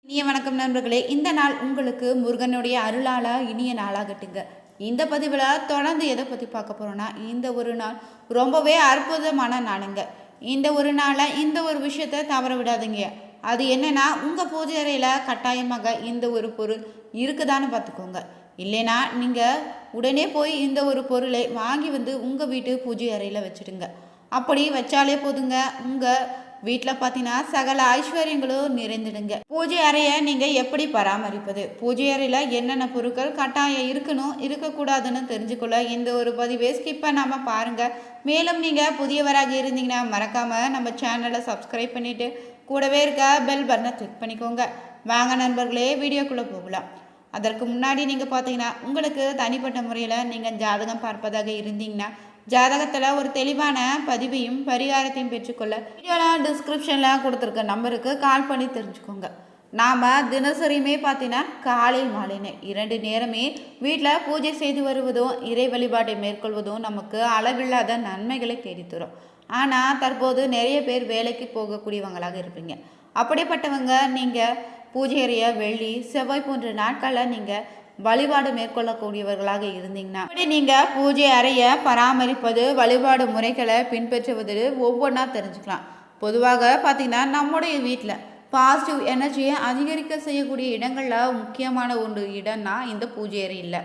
இனிய வணக்கம் நண்பர்களே. இந்த நாள் உங்களுக்கு முருகனுடைய அருளால் இனிய நாளாகட்டுங்க. இந்த பதிவில் தொடர்ந்து எதை பற்றி பார்க்க போகிறோன்னா, இந்த ஒரு நாள் ரொம்பவே அற்புதமான நாளுங்க. இந்த ஒரு நாளில் இந்த ஒரு விஷயத்தை தவற விடாதீங்க. அது என்னென்னா, உங்கள் பூஜை அறையில் கட்டாயமாக இந்த ஒரு பொருள் இருக்குதான்னு பார்த்துக்கோங்க. இல்லைன்னா நீங்கள் உடனே போய் இந்த ஒரு பொருளை வாங்கி உங்கள் வீட்டு பூஜை அறையில் வச்சுடுங்க. அப்படி வச்சாலே போதுங்க, உங்கள் வீட்டில் பார்த்தீங்கன்னா சகல ஐஸ்வர்யங்களும் நிறைந்துடுங்க. பூஜை அறையை நீங்கள் எப்படி பராமரிப்பது, பூஜை அறையில் என்னென்ன பொருட்கள் கட்டாயம் இருக்கணும் இருக்கக்கூடாதுன்னு தெரிஞ்சுக்கொள்ள இந்த ஒரு பதிவை ஸ்கிப் பண்ணாமல் பாருங்கள். மேலும் நீங்கள் புதியவராக இருந்தீங்கன்னா மறக்காமல் நம்ம சேனலை சப்ஸ்கிரைப் பண்ணிவிட்டு கூடவே இருக்க பெல் பட்டனை கிளிக் பண்ணிக்கோங்க. வாங்க நண்பர்களே, வீடியோக்குள்ளே போகலாம். அதற்கு முன்னாடி நீங்கள் பார்த்தீங்கன்னா, உங்களுக்கு தனிப்பட்ட முறையில் நீங்கள் ஜாதகம் பார்ப்பதாக இருந்தீங்கன்னா ஜாதகத்தில் ஒரு தெளிவான பதிவையும் பரிகாரத்தையும் பெற்றுக்கொள்ள வீடியோவில் டிஸ்கிரிப்ஷனில் கொடுத்துருக்க நம்பருக்கு கால் பண்ணி தெரிஞ்சுக்கோங்க. நாம் தினசரியுமே பார்த்தீங்கன்னா காலை மாலைன்னு 2 நேரமே வீட்டில் பூஜை செய்து வருவதும் இறை வழிபாட்டை மேற்கொள்வதும் நமக்கு அளவில்லாத நன்மைகளை தேடித்தரும். ஆனால் தற்போது நிறைய பேர் வேலைக்கு போகக்கூடியவங்களாக இருப்பீங்க. அப்படிப்பட்டவங்க நீங்கள் பூஜை அறைய வெள்ளி செவ்வாய் போன்ற நாட்களில் நீங்கள் வழிபாடு மேற்கொள்ளக்கூடியவர்களாக இருந்தீங்கன்னா, அப்படி நீங்கள் பூஜை அறையை பராமரிப்பது, வழிபாடு முறைகளை பின்பற்றுவது ஒவ்வொன்றா தெரிஞ்சுக்கலாம். பொதுவாக பார்த்தீங்கன்னா, நம்முடைய வீட்டில் பாசிட்டிவ் எனர்ஜியை அதிகரிக்க செய்யக்கூடிய இடங்களில் முக்கியமான ஒன்று இடம்னா இந்த பூஜை அறை இல்லை.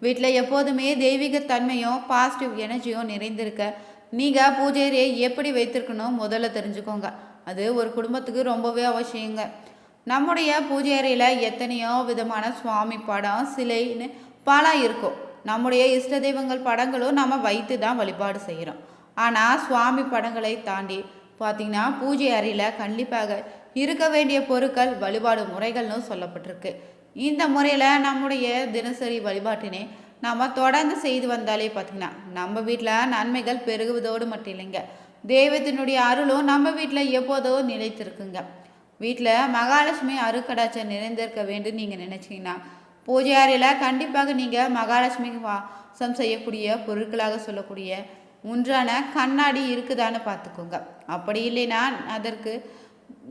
வீட்டில் எப்போதுமே தெய்வீக தன்மையும் பாசிட்டிவ் எனர்ஜியும் நிறைந்திருக்க நீங்கள் பூஜை அறையை எப்படி வைத்திருக்கணும் முதல்ல தெரிஞ்சுக்கோங்க. அது ஒரு குடும்பத்துக்கு ரொம்பவே அவசியங்க. நம்முடைய பூஜை அறையில் எத்தனையோ விதமான சுவாமி படம் சிலைன்னு பல இருக்கும். நம்முடைய இஷ்ட தெய்வங்கள் படங்களும் நம்ம வைத்து தான் வழிபாடு செய்கிறோம். ஆனால் சுவாமி படங்களை தாண்டி பார்த்திங்கன்னா பூஜை அறையில் கண்டிப்பாக இருக்க வேண்டிய பொருட்கள் வழிபாடு முறைகள்னு சொல்லப்பட்டிருக்கு. இந்த முறையில் நம்முடைய தினசரி வழிபாட்டினை நம்ம தொடர்ந்து செய்து வந்தாலே பார்த்திங்கன்னா நம்ம வீட்டில் நன்மைகள் பெருகுவதோடு மட்டும் இல்லைங்க, தெய்வத்தினுடைய அருளும் நம்ம வீட்டில் எப்போதோ நிலைத்திருக்குங்க. வீட்டில் மகாலட்சுமி அருக்கடாச்சம் நிறைந்திருக்க வேண்டும் நீங்கள் நினச்சிங்கன்னா பூஜை அறையில் கண்டிப்பாக நீங்கள் மகாலட்சுமிக்கு வாசம் செய்யக்கூடிய பொருட்களாக சொல்லக்கூடிய ஒன்றான கண்ணாடி இருக்குதான்னு பார்த்துக்கோங்க. அப்படி இல்லைன்னா அதற்கு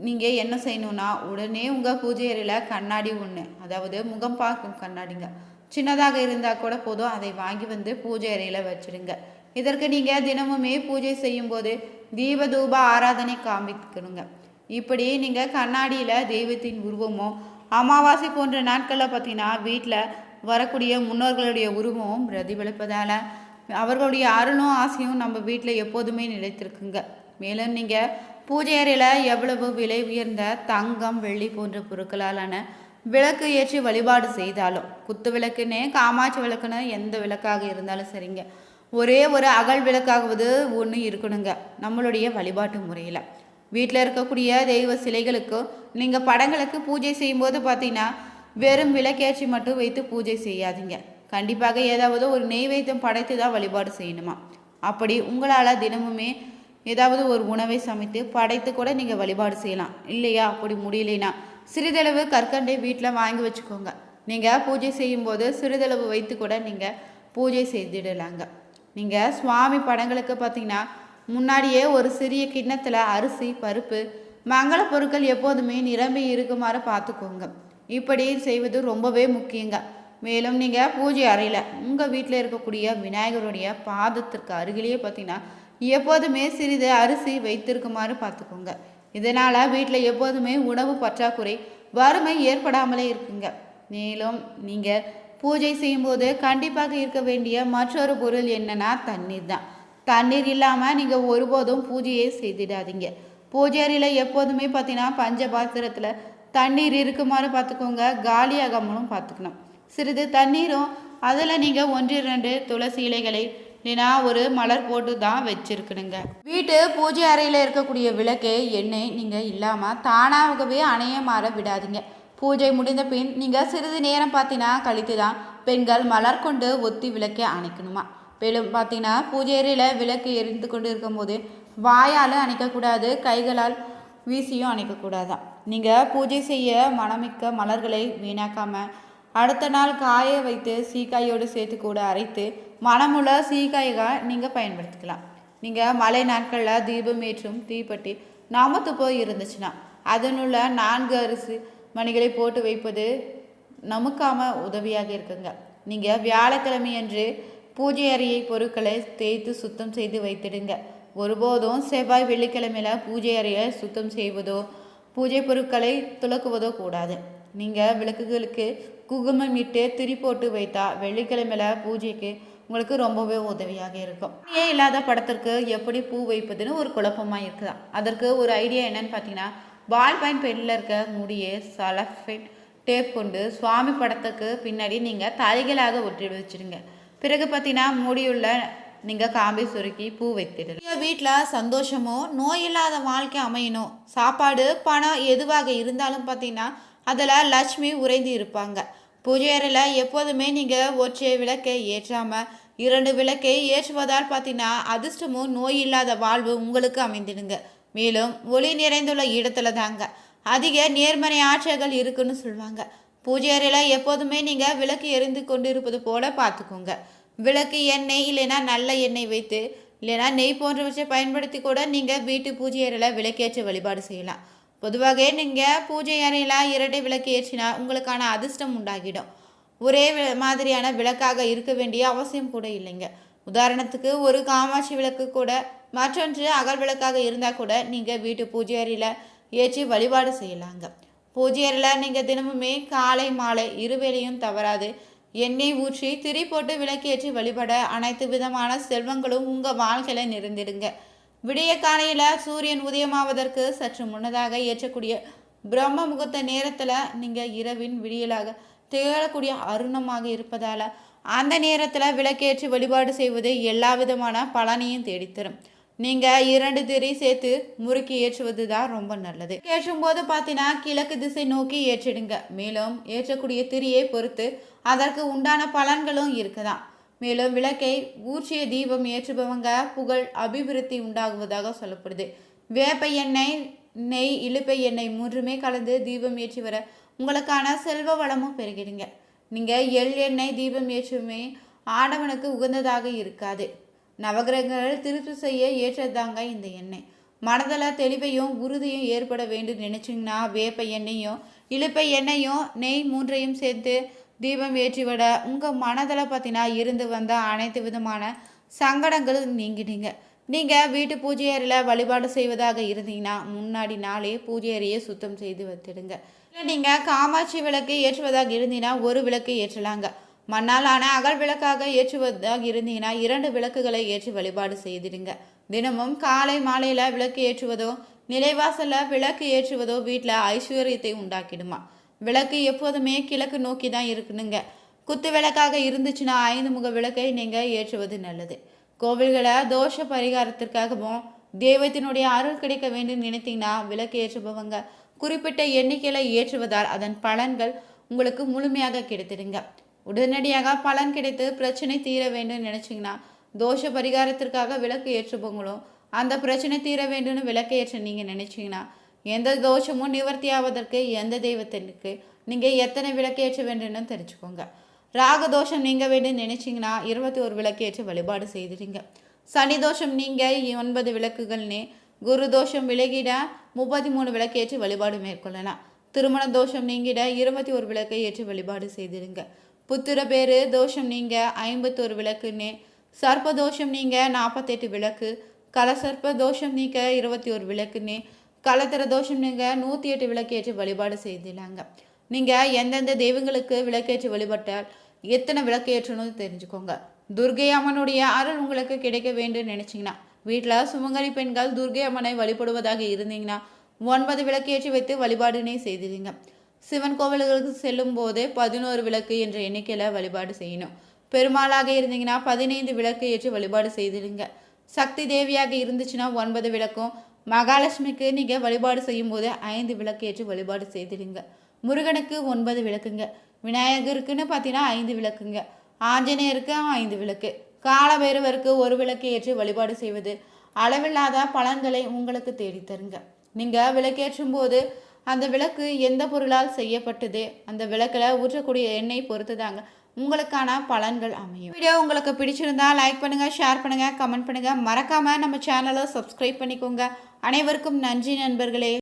நீங்கள் என்ன செய்யணுன்னா, உடனே உங்கள் பூஜை அறையில் கண்ணாடி ஒன்று, அதாவது முகம் பார்க்கும் கண்ணாடிங்க, சின்னதாக இருந்தால் கூட போதும், அதை வாங்கி பூஜை அறையில் வச்சுடுங்க. இதற்கு நீங்கள் தினமுமே பூஜை செய்யும்போது தீப தூப ஆராதனை காமிக்கணுங்க. இப்படி நீங்கள் கண்ணாடியில் தெய்வத்தின் உருவமும் அமாவாசை போன்ற நாட்களில் பார்த்தீங்கன்னா வீட்டில் வரக்கூடிய முன்னோர்களுடைய உருவமும் பிரதிபலிப்பதால் அவர்களுடைய அருளும் ஆசையும் நம்ம வீட்டில் எப்போதுமே நிலைத்திருக்குங்க. மேலும் நீங்கள் பூஜை அறையில் எவ்வளவு விலை உயர்ந்த தங்கம் வெள்ளி போன்ற பொருட்களாலான விளக்கு ஏற்றி வழிபாடு செய்தாலும், குத்து விளக்குன்னு காமாட்சி விளக்குன்னு எந்த விளக்காக இருந்தாலும் சரிங்க, ஒரே ஒரு அகல் விளக்காகுவது ஒன்று இருக்கணுங்க நம்மளுடைய வழிபாட்டு முறையில். வீட்டில் இருக்கக்கூடிய தெய்வ சிலைகளுக்கும் நீங்கள் படங்களுக்கு பூஜை செய்யும்போது பார்த்தீங்கன்னா வெறும் விளக்கேற்றி மட்டும் வைத்து பூஜை செய்யாதீங்க. கண்டிப்பாக ஏதாவது ஒரு நெய்வேத்தியம் படைத்து தான் வழிபாடு செய்யணுமா. அப்படி உங்களால் தினமுமே ஏதாவது ஒரு உணவை சமைத்து படைத்து கூட நீங்கள் வழிபாடு செய்யலாம். இல்லையா அப்படி முடியலைன்னா சிறிதளவு கற்கண்டை வீட்டில் வாங்கி வச்சுக்கோங்க. நீங்கள் பூஜை செய்யும்போது சிறிதளவு வைத்து கூட நீங்கள் பூஜை செய்திடலாங்க. நீங்கள் சுவாமி படங்களுக்கு பார்த்தீங்கன்னா முன்னாடியே ஒரு சிறிய கிண்ணத்தில் அரிசி பருப்பு மங்கள பொருட்கள் எப்போதுமே நிரம்பி இருக்குமாறு பார்த்துக்கோங்க. இப்படி செய்வது ரொம்பவே முக்கியங்க. மேலும் நீங்கள் பூஜை அறையில் உங்கள் வீட்டில் இருக்கக்கூடிய விநாயகருடைய பாதத்திற்கு அருகிலேயே பார்த்தீங்கன்னா எப்போதுமே சிறிது அரிசி வைத்திருக்குமாறு பார்த்துக்கோங்க. இதனால் வீட்டில் எப்போதுமே உணவு பற்றாக்குறை வறுமை ஏற்படாமலே இருக்குங்க. மேலும் நீங்கள் பூஜை செய்யும்போது கண்டிப்பாக இருக்க வேண்டிய மற்றொரு பொருள் என்னன்னா தண்ணீர் தான். தண்ணீர் இல்லாமல் நீங்கள் ஒருபோதும் பூஜையை செய்திடாதீங்க. பூஜை அறையில் எப்போதுமே பார்த்தீங்கன்னா பஞ்ச பாத்திரத்தில் தண்ணீர் இருக்குமாறு பார்த்துக்கோங்க. காலியாகாமலும் பார்த்துக்கணும். சிறிது தண்ணீரும் அதில் நீங்கள் 1-2 துளசி இலைகளை இல்லைனா ஒரு மலர் போட்டு தான் வச்சுருக்கணுங்க. வீட்டு பூஜை அறையில் இருக்கக்கூடிய விளக்கு எண்ணெய் நீங்கள் இல்லாமல் தானாகவே அணைய மாற விடாதீங்க. பூஜை முடிந்த பின் நீங்கள் சிறிது நேரம் பார்த்தீங்கன்னா கழித்து தான் பெண்கள் மலர் கொண்டு ஒத்தி விளக்கை அணைக்கணுமா. மேலும் பார்த்தீங்கன்னா பூஜை அறையில் விளக்கு எரிந்து கொண்டு இருக்கும்போது வாயால் அணைக்கக்கூடாது, கைகளால் வீசியும் அணைக்கக்கூடாதான். நீங்கள் பூஜை செய்ய மணமிக்க மலர்களை வீணாக்காமல் அடுத்த நாள் காய வைத்து சீக்காயோடு சேர்த்து கூட அரைத்து மணமுள்ள சீக்காய்கள் நீங்கள் பயன்படுத்திக்கலாம். நீங்கள் மழை நாட்களில் தீபம் ஏற்றும் தீப்பெட்டி நாமத்து போய் இருந்துச்சுன்னா அதனுள்ள 4 அரிசி மணிகளை போட்டு வைப்பது நமக்காம உதவியாக இருக்குங்க. நீங்கள் வியாழக்கிழமையன்று பூஜை அறையை பொருட்களை தேய்த்து சுத்தம் செய்து வைத்திடுங்க. ஒருபோதும் செவ்வாய் வெள்ளிக்கிழமையில் பூஜை அறையை சுத்தம் செய்வதோ பூஜை பொருட்களை துலக்குவதோ கூடாது. நீங்கள் விளக்குகளுக்கு குங்குமம் இட்டு திரி போட்டு வைத்தா வெள்ளிக்கிழமையில் பூஜைக்கு உங்களுக்கு ரொம்பவே உதவியாக இருக்கும். ஏன் இல்லாத படத்திற்கு எப்படி பூ வைப்பதுன்னு ஒரு குழப்பமாக இருக்குதா? அதற்கு ஒரு ஐடியா என்னன்னு பார்த்தீங்கன்னா, பால் பாயிண்ட் பெண்ணில் இருக்க முடியை சலஃபைட் டேப் கொண்டு சுவாமி படத்துக்கு பின்னாடி நீங்கள் தலைகளாக ஒட்டி வச்சுடுங்க. பிறகு பார்த்தீங்கன்னா மூடியுள்ள நீங்கள் காம்பை சுருக்கி பூ வைத்திடுங்க. நீங்கள் வீட்டில் சந்தோஷமோ நோய் இல்லாத வாழ்க்கை அமையணும், சாப்பாடு பணம் எதுவாக இருந்தாலும் பார்த்தீங்கன்னா அதில் லட்சுமி உறைந்து இருப்பாங்க. பூஜை அறையில் எப்போதுமே நீங்கள் ஒற்றை விளக்கை ஏற்றாமல் 2 விளக்கை ஏற்றுவதால் பார்த்தீங்கன்னா அதிர்ஷ்டமும் நோய் இல்லாத வாழ்வு உங்களுக்கு அமைந்திடுங்க. மேலும் ஒளி நிறைந்துள்ள இடத்துல தாங்க அதிக நேர்மறை ஆற்றல்கள் இருக்குன்னு சொல்லுவாங்க. பூஜை அறையில் எப்போதுமே நீங்கள் விளக்கு எரிந்து கொண்டு இருப்பது போல பார்த்துக்கோங்க. விளக்கு எண்ணெய் இல்லைன்னா நல்ல எண்ணெய் வைத்து இல்லைன்னா நெய் போன்றவற்றை பயன்படுத்தி கூட நீங்கள் வீட்டு பூஜை அறையில் விளக்கேற்றி வழிபாடு செய்யலாம். பொதுவாக நீங்கள் பூஜை அறையில் 2 விளக்கு ஏற்றினா உங்களுக்கான அதிர்ஷ்டம் உண்டாகிடும். ஒரே மாதிரியான விளக்காக இருக்க வேண்டிய அவசியம் கூட இல்லைங்க. உதாரணத்துக்கு ஒரு காமாட்சி விளக்கு கூட மற்றொன்று அகல் விளக்காக இருந்தால் கூட நீங்கள் வீட்டு பூஜை அறையில் ஏற்றி வழிபாடு செய்யலாங்க. பூஜை அறையில் நீங்கள் தினமுமே காலை மாலை இருவேளையும் தவறாது எண்ணெய் ஊற்றி திரி போட்டு விளக்கேற்றி வழிபட அனைத்து விதமான செல்வங்களும் உங்கள் வாழ்க்கையில் நிறைந்திடுங்க. விடிய காலையில் சூரியன் உதயமாவதற்கு சற்று முன்னதாக ஏற்றக்கூடிய பிரம்ம முகூர்த்த நேரத்தில் நீங்கள் இரவின் விடியலாக திகழக்கூடிய அருணமாக இருப்பதால் அந்த நேரத்தில் விளக்கேற்றி வழிபாடு செய்வது எல்லா விதமான பலனையும் தேடித்தரும். நீங்கள் 2 திரி சேர்த்து முறுக்கி ஏற்றுவது தான் ரொம்ப நல்லது. ஏற்றும் போது பார்த்தீங்கன்னா கிழக்கு திசை நோக்கி ஏற்றிடுங்க. மேலும் ஏற்றக்கூடிய திரியை பொறுத்து அதற்கு உண்டான பலன்களும் இருக்குதான். மேலும் விளக்கை ஊற்றிய தீபம் ஏற்றுபவங்க புகழ் அபிவிருத்தி உண்டாகுவதாக சொல்லப்படுது. வேப்ப எண்ணெய் நெய் இழுப்பை எண்ணெய் 3மே கலந்து தீபம் ஏற்றி வர உங்களுக்கான செல்வ வளமும் பெருகிடுங்க. நீங்கள் எள் எண்ணெய் தீபம் ஏற்றுமே ஆடவனுக்கு உகந்ததாக இருக்காது. நவகிரகங்கள் திருத்து செய்ய ஏற்றதாங்க இந்த எண்ணெய். மனதில் தெளிவையும் உறுதியும் ஏற்பட வேண்டும் நினைச்சிங்கன்னா வேப்ப எண்ணெயும் இழுப்பை எண்ணெயும் நெய் 3ஐயும் சேர்த்து தீபம் ஏற்றி விட உங்கள் மனதில் பார்த்தீங்கன்னா இருந்து வந்த அனைத்து விதமான சங்கடங்களும் நீங்கிடுங்க. நீங்கள் வீட்டு பூஜை அறையில் வழிபாடு செய்வதாக இருந்தீங்கன்னா முன்னாடி நாளே பூஜை அறையை சுத்தம் செய்து வைத்திடுங்க. இல்லை நீங்கள் காமாட்சி விளக்கு ஏற்றுவதாக இருந்தீங்கன்னா 1 விளக்கு ஏற்றலாங்க. மண்ணாலான அகல் விளக்காக ஏற்றுவதாக இருந்தீங்கன்னா 2 விளக்குகளை ஏற்றி வழிபாடு செய்திடுங்க. தினமும் காலை மாலையில் விளக்கு ஏற்றுவதோ நிலைவாசலில் விளக்கு ஏற்றுவதோ வீட்டில் ஐஸ்வர்யத்தை உண்டாக்கிடுமா. விளக்கு எப்போதுமே கிழக்கு நோக்கி தான் இருக்கணுங்க. குத்து விளக்காக இருந்துச்சுன்னா 5 முக விளக்கை நீங்கள் ஏற்றுவது நல்லது. கோவில்களை தோஷ பரிகாரத்திற்காகவும் தெய்வத்தினுடைய அருள் கிடைக்க வேண்டும் நினைத்தீங்கன்னா விளக்கு ஏற்றுபவங்க குறிப்பிட்ட எண்ணிக்கையில் ஏற்றுவதால் அதன் பலன்கள் உங்களுக்கு முழுமையாக கிடைத்திடுங்க. உடனடியாக பலன் கிடைத்து பிரச்சனை தீர வேண்டும் நினைச்சிங்கன்னா தோஷ பரிகாரத்திற்காக விளக்கு ஏற்றுபவங்களும் அந்த பிரச்சனை தீர வேண்டும்னு விளக்கு ஏற்ற நீங்கள் நினைச்சிங்கன்னா எந்த தோஷமும் நிவர்த்தி ஆவதற்கு எந்த தெய்வத்திற்கு நீங்கள் எத்தனை விளக்கு ஏற்ற வேண்டும்னு தெரிஞ்சுக்கோங்க. ராக தோஷம் நீங்க வேண்டும் நினைச்சிங்கன்னா 21 விளக்கு ஏற்றி வழிபாடு செய்திடுங்க. சனி தோஷம் நீங்கள் 9 விளக்குகள்னே குரு தோஷம் விலகிட 33 விளக்கு ஏற்றி வழிபாடு மேற்கொள்ளலாம். திருமண தோஷம் நீங்கிட 21 விளக்கை ஏற்றி வழிபாடு செய்திடுங்க. புத்திர பேரு தோஷம் நீங்கள் 51 விளக்குன்னே சர்ப்ப தோஷம் நீங்கள் 48 விளக்கு கலசர்ப்ப தோஷம் நீங்க 21 விளக்குன்னே கலத்திர தோஷம் நீங்கள் 108 விளக்கேற்றி வழிபாடு செய்திடலாங்க. நீங்கள் எந்தெந்த தெய்வங்களுக்கு விளக்கேற்றி வழிபட்டால் எத்தனை விளக்கேற்றணும்னு தெரிஞ்சுக்கோங்க. துர்கை அம்மனுடைய அருள் உங்களுக்கு கிடைக்க வேண்டும் நினைச்சிங்கன்னா வீட்டில் சுமங்கலி பெண்கள் துர்கை அம்மனை வழிபடுவதாக இருந்தீங்கன்னா 9 விளக்கேற்றி வைத்து வழிபாடுனே செய்திடுங்க. சிவன் கோவில்களுக்கு செல்லும் போது 11 விளக்கு என்ற எண்ணிக்கையில் வழிபாடு செய்யணும். பெருமாளாக இருந்தீங்கன்னா 15 விளக்கு ஏற்றி வழிபாடு செய்திடுங்க. சக்தி தேவியாக இருந்துச்சுன்னா 9 விளக்கும், மகாலட்சுமிக்கு நீங்கள் வழிபாடு செய்யும் போது 5 விளக்கு ஏற்றி வழிபாடு செய்திடுங்க. முருகனுக்கு 9 விளக்குங்க, விநாயகருக்குன்னு பார்த்தீங்கன்னா 5 விளக்குங்க, ஆஞ்சநேயருக்கு 5 விளக்கு, காலபைரவருக்கு 1 விளக்கு ஏற்றி வழிபாடு செய்வது அளவில்லாத பலன்களை உங்களுக்கு தேடித்தருங்க. நீங்கள் விளக்கேற்றும் போது அந்த விளக்கு எந்த பொருளால் செய்யப்பட்டது அந்த விளக்கில் ஊற்றக்கூடிய எண்ணெய் பொறுத்து தாங்க உங்களுக்கான பலன்கள் அமையும். வீடியோ உங்களுக்கு பிடிச்சிருந்தா லைக் பண்ணுங்கள், ஷேர் பண்ணுங்கள், கமெண்ட் பண்ணுங்கள். மறக்காமல் நம்ம சேனலை சப்ஸ்கிரைப் பண்ணிக்கோங்க. அனைவருக்கும் நன்றி நண்பர்களே.